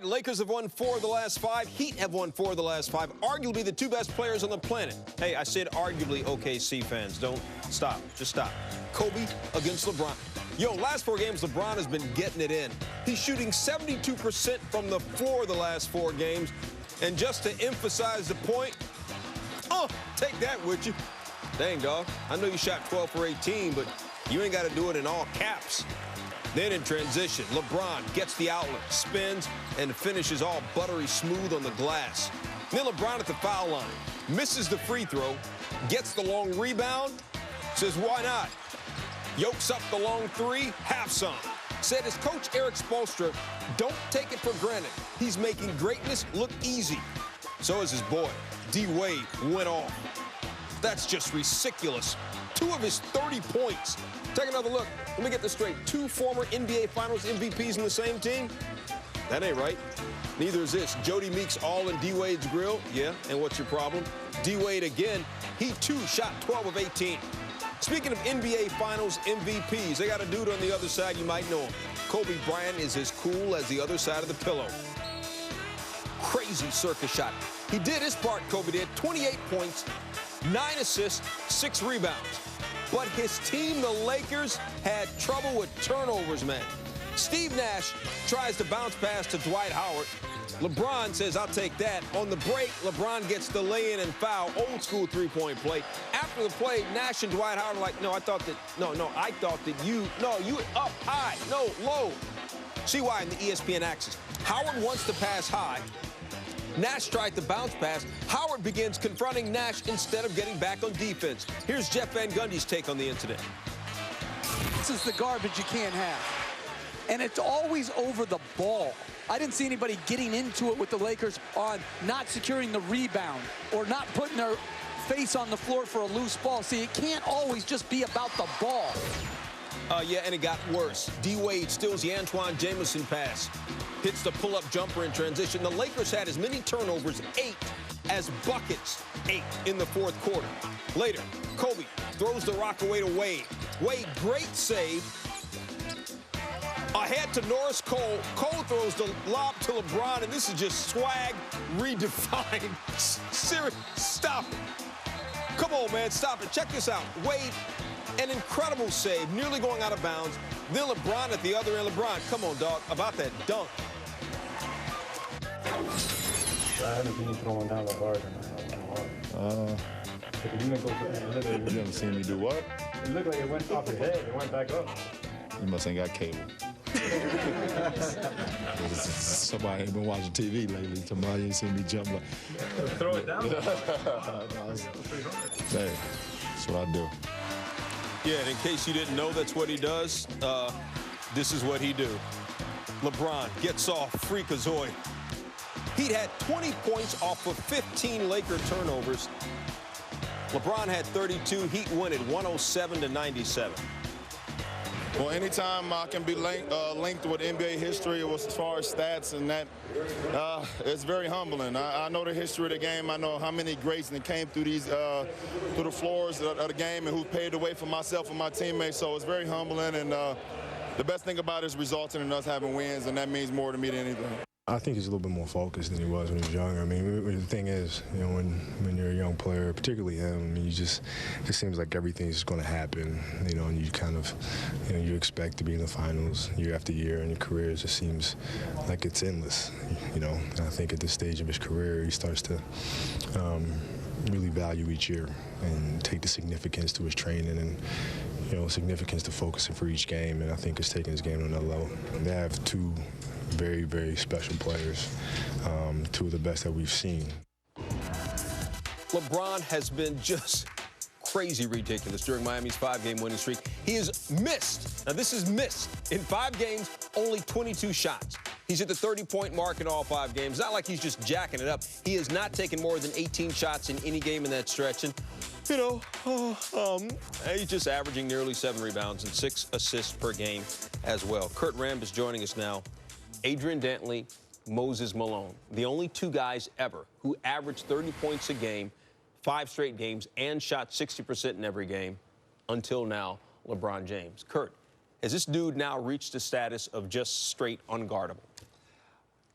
right, Lakers have won 4 of the last 5. Heat have won 4 of the last 5. Arguably the 2 best players on the planet. Hey, I said arguably, OKC fans. Don't stop. Just stop. Kobe against LeBron. Yo, last 4 games, LeBron has been getting it in. He's shooting 72% from the floor the last 4 games. And just to emphasize the point, take that with you. Dang, dog. I know you shot 12 for 18, but you ain't got to do it in all caps. Then in transition, LeBron gets the outlet, spins, and finishes all buttery smooth on the glass. Then LeBron at the foul line, misses the free throw, gets the long rebound, says, why not? Yokes up the long 3, have some. Said his coach Eric Spoelstra, don't take it for granted. He's making greatness look easy. So is his boy, D-Wade, went off. That's just ridiculous. 2 of his 30 points. Take another look. Let me get this straight. 2 former NBA Finals MVPs in the same team? That ain't right. Neither is this. Jody Meeks all in D-Wade's grill. Yeah, and what's your problem? D-Wade again. He, too, shot 12 of 18. Speaking of NBA Finals MVPs, they got a dude on the other side. You might know him. Kobe Bryant is as cool as the other side of the pillow. Crazy circus shot. He did his part, Kobe did. 28 points, 9 assists, 6 rebounds. But his team, the Lakers, had trouble with turnovers, man. Steve Nash tries to bounce pass to Dwight Howard. LeBron says, I'll take that. On the break, LeBron gets the lay-in and foul, old school three-point play. After the play, Nash and Dwight Howard are like, I thought that you up high, no, low. See why in the ESPN axis. Howard wants to pass high. Nash tried to bounce pass. Howard begins confronting Nash instead of getting back on defense. Here's Jeff Van Gundy's take on the incident. This is the garbage you can't have. And it's always over the ball. I didn't see anybody getting into it with the Lakers on not securing the rebound or not putting their face on the floor for a loose ball. See, it can't always just be about the ball. Yeah, and it got worse. D-Wade steals the Antoine Jamison pass. Hits the pull-up jumper in transition. The Lakers had as many turnovers, 8, as buckets, 8 in the 4th quarter. Later, Kobe throws the rock away to Wade. Wade, great save. Ahead to Norris Cole. Cole throws the lob to LeBron, and this is just swag redefined. Serious, stop it. Come on, man, stop it. Check this out. Wade, an incredible save, nearly going out of bounds. Then LeBron at the other end. LeBron, come on, dog, about that dunk. I haven't been throwing down the hard. You haven't seen me do what? It looked like it went off your head. It went back up. You must ain't got cable. Somebody ain't been watching TV lately. Somebody ain't seen me jump like. Throw it down. Hey, that's what I do. Yeah, and in case you didn't know that's what he does, this is what he do. LeBron gets off freakazoid. He'd had 20 points off of 15 Laker turnovers. LeBron had 32. Heat win it 107-97. Well, anytime I can be linked with NBA history as far as stats and that, it's very humbling. I know the history of the game. I know how many greats that came through through the floors of the game and who paved the way for myself and my teammates. So it's very humbling, and the best thing about it is resulting in us having wins, and that means more to me than anything. I think he's a little bit more focused than he was when he was younger. I mean, the thing is, when you're a young player, particularly him, I mean, it seems like everything's going to happen, and you kind of, you expect to be in the finals year after year, and your career just seems like it's endless, And I think at this stage of his career, he starts to really value each year and take the significance to his training and, significance to focusing for each game, and I think it's taking his game to another level. They have 2 very, very special players, 2 of the best that we've seen. LeBron has been just crazy ridiculous during Miami's 5-game winning streak. He has missed. Now, this is missed. In 5 games, only 22 shots. He's at the 30-point mark in all 5 games. Not like he's just jacking it up. He has not taken more than 18 shots in any game in that stretch. And, he's just averaging nearly 7 rebounds and 6 assists per game as well. Kurt Ramb is joining us now. Adrian Dantley, Moses Malone, the only 2 guys ever who averaged 30 points a game, 5 straight games, and shot 60% in every game until now, LeBron James. Kurt, has this dude now reached the status of just straight unguardable?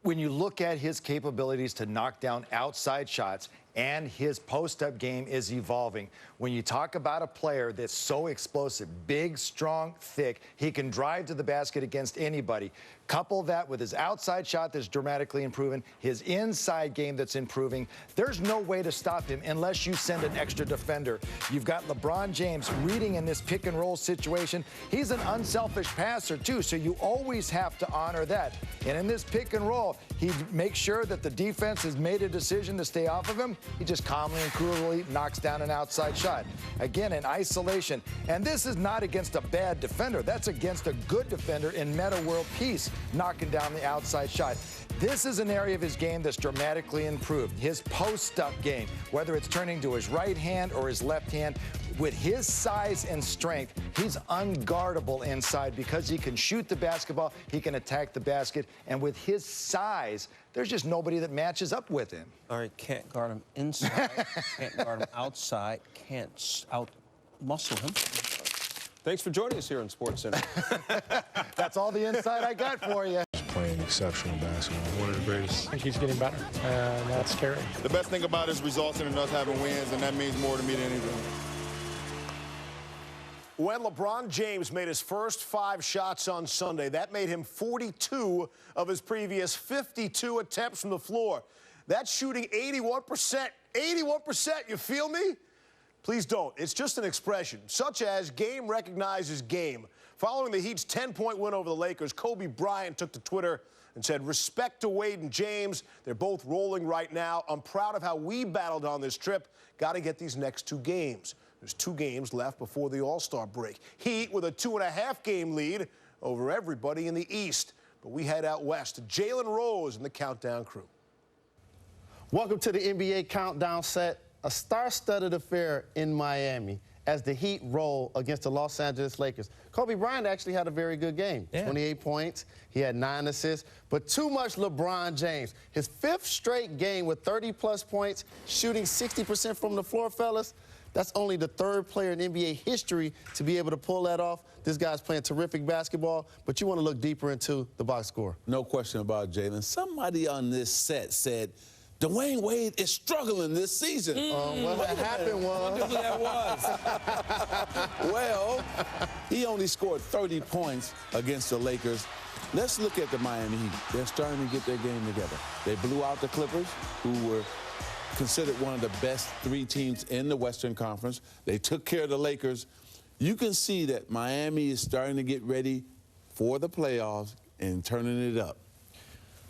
when you look at his capabilities to knock down outside shots, and his post-up game is evolving. When you talk about a player that's so explosive, big, strong, thick, he can drive to the basket against anybody. Couple that with his outside shot that's dramatically improving, his inside game that's improving. There's no way to stop him unless you send an extra defender. You've got LeBron James reading in this pick and roll situation. He's an unselfish passer too, so you always have to honor that. And in this pick and roll, he makes sure that the defense has made a decision to stay off of him. He just calmly and coolly knocks down an outside shot. Again, in isolation. And this is not against a bad defender. That's against a good defender in Meta World Peace, knocking down the outside shot. This is an area of his game that's dramatically improved. His post-up game, whether it's turning to his right hand or his left hand, with his size and strength, he's unguardable inside because he can shoot the basketball, he can attack the basket, and with his size, there's just nobody that matches up with him. All right, can't guard him inside, can't guard him outside, can't out-muscle him. Thanks for joining us here on SportsCenter. That's all the insight I got for you. Playing exceptional basketball. One of the greatest. I think he's getting better, and that's scary. The best thing about it is resulting in us having wins, and that means more to me than anything. When LeBron James made his first 5 shots on Sunday, that made him 42 of his previous 52 attempts from the floor. That's shooting 81%. 81%, you feel me? Please don't. It's just an expression, such as game recognizes game. Following the Heat's 10-point win over the Lakers, Kobe Bryant took to Twitter and said, "Respect to Wade and James. They're both rolling right now. I'm proud of how we battled on this trip. Got to get these next 2 games. There's 2 games left before the All-Star break. Heat with a 2.5-game lead over everybody in the East. But we head out west to Jalen Rose and the Countdown crew. Welcome to the NBA Countdown set. A star-studded affair in Miami as the Heat roll against the Los Angeles Lakers. Kobe Bryant actually had a very good game. 28 points. He had 9 assists. But too much LeBron James. His 5th straight game with 30-plus points, shooting 60% from the floor, fellas. That's only the 3rd player in NBA history to be able to pull that off. This guy's playing terrific basketball, but you want to look deeper into the box score. No question about Jalen. Somebody on this set said, Dwayne Wade is struggling this season. What happened was... What that was? Well, he only scored 30 points against the Lakers. Let's look at the Miami Heat. They're starting to get their game together. They blew out the Clippers, who were considered one of the best 3 teams in the Western Conference. They took care of the Lakers. You can see that Miami is starting to get ready for the playoffs and turning it up.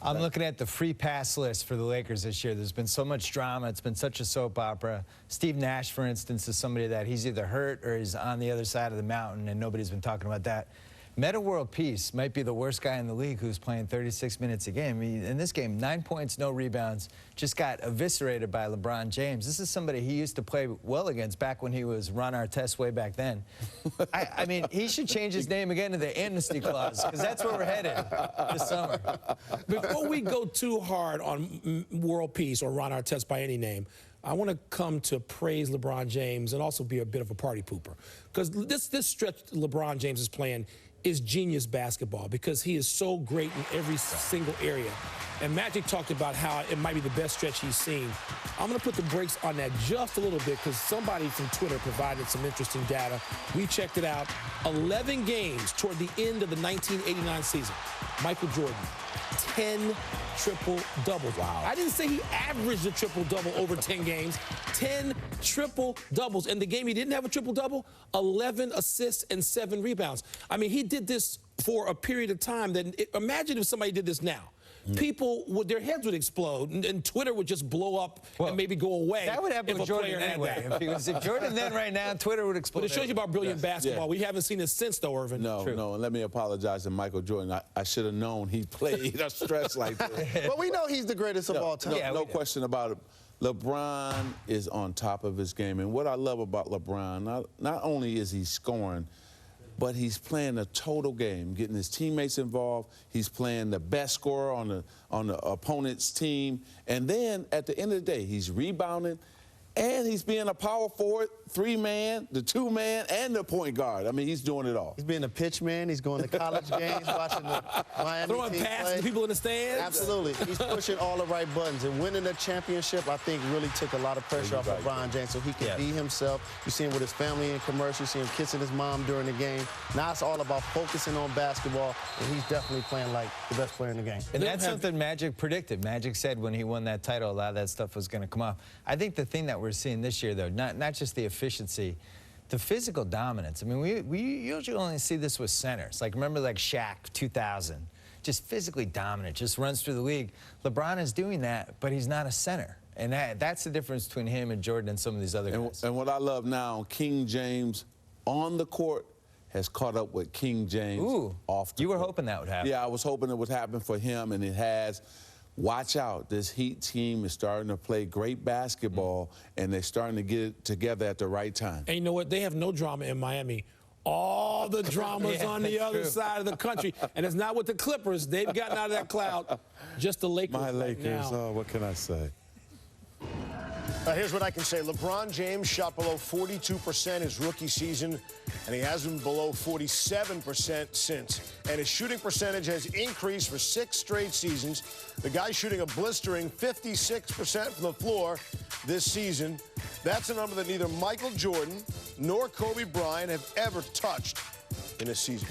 I'm looking at the free pass list for the Lakers this year. There's been so much drama. It's been such a soap opera. Steve Nash, for instance, is somebody that he's either hurt or he's on the other side of the mountain, and nobody's been talking about that. Meta World Peace might be the worst guy in the league who's playing 36 minutes a game. In this game, 9 points, no rebounds, just got eviscerated by LeBron James. This is somebody he used to play well against back when he was Ron Artest way back then. I mean, he should change his name again to the Amnesty Clause, because that's where we're headed this summer. Before we go too hard on World Peace or Ron Artest by any name, I want to come to praise LeBron James and also be a bit of a party pooper. Because this stretch LeBron James is playing is genius basketball because he is so great in every single area. And Magic talked about how it might be the best stretch he's seen. I'm going to put the brakes on that just a little bit because somebody from Twitter provided some interesting data. We checked it out. 11 games toward the end of the 1989 season. Michael Jordan, 10 triple-doubles. Wow. I didn't say he averaged a triple-double over 10 games. 10 triple-doubles. And the game he didn't have a triple-double, 11 assists and 7 rebounds. I mean, he did this for a period of time. Imagine if somebody did this now. People their heads would explode, and Twitter would just blow up and maybe go away. That would happen with Jordan anyway. If Jordan then right now, Twitter would explode. But it shows you about brilliant basketball. We haven't seen it since, though, Irvin. No, and let me apologize to Michael Jordan. I should have known he played a stretch like this. But we know he's the greatest of all time. No question about it. LeBron is on top of his game. And what I love about LeBron, not only is he scoring, but he's playing a total game, getting his teammates involved. He's playing the best scorer on the opponent's team. And then at the end of the day, he's rebounding. And he's being a power forward, 3-man, the 2-man, and the point guard. I mean, he's doing it all. He's being a pitch man. He's going to college games, watching the Miami Throwing team passes play. to people in the stands. Absolutely. He's pushing all the right buttons. And winning the championship, I think, really took a lot of pressure off LeBron James so he can be himself. You see him with his family in commercials. You see him kissing his mom during the game. Now it's all about focusing on basketball, and he's definitely playing like the best player in the game. And that's something Magic predicted. Magic said when he won that title, a lot of that stuff was going to come off. I think the thing that we're seeing this year, though, not just the efficiency, the physical dominance. I mean, we usually only see this with centers. Like, remember, like Shaq, 2000, just physically dominant, just runs through the league. LeBron is doing that, but he's not a center. And that's the difference between him and Jordan and some of these other guys. And what I love now, King James on the court has caught up with King James off the court. You were hoping that would happen. Yeah, I was hoping it would happen for him, and it has. Watch out. This Heat team is starting to play great basketball, and they're starting to get it together at the right time. And you know what? They have no drama in Miami. All the drama's on the other side of the country. And it's not with the Clippers. They've gotten out of that cloud. Just the Lakers. My Lakers. Now. Oh, what can I say? Here's what I can say. LeBron James shot below 42% his rookie season, and he has been below 47% since. And his shooting percentage has increased for 6 straight seasons. The guy's shooting a blistering 56% from the floor this season. That's a number that neither Michael Jordan nor Kobe Bryant have ever touched in a season.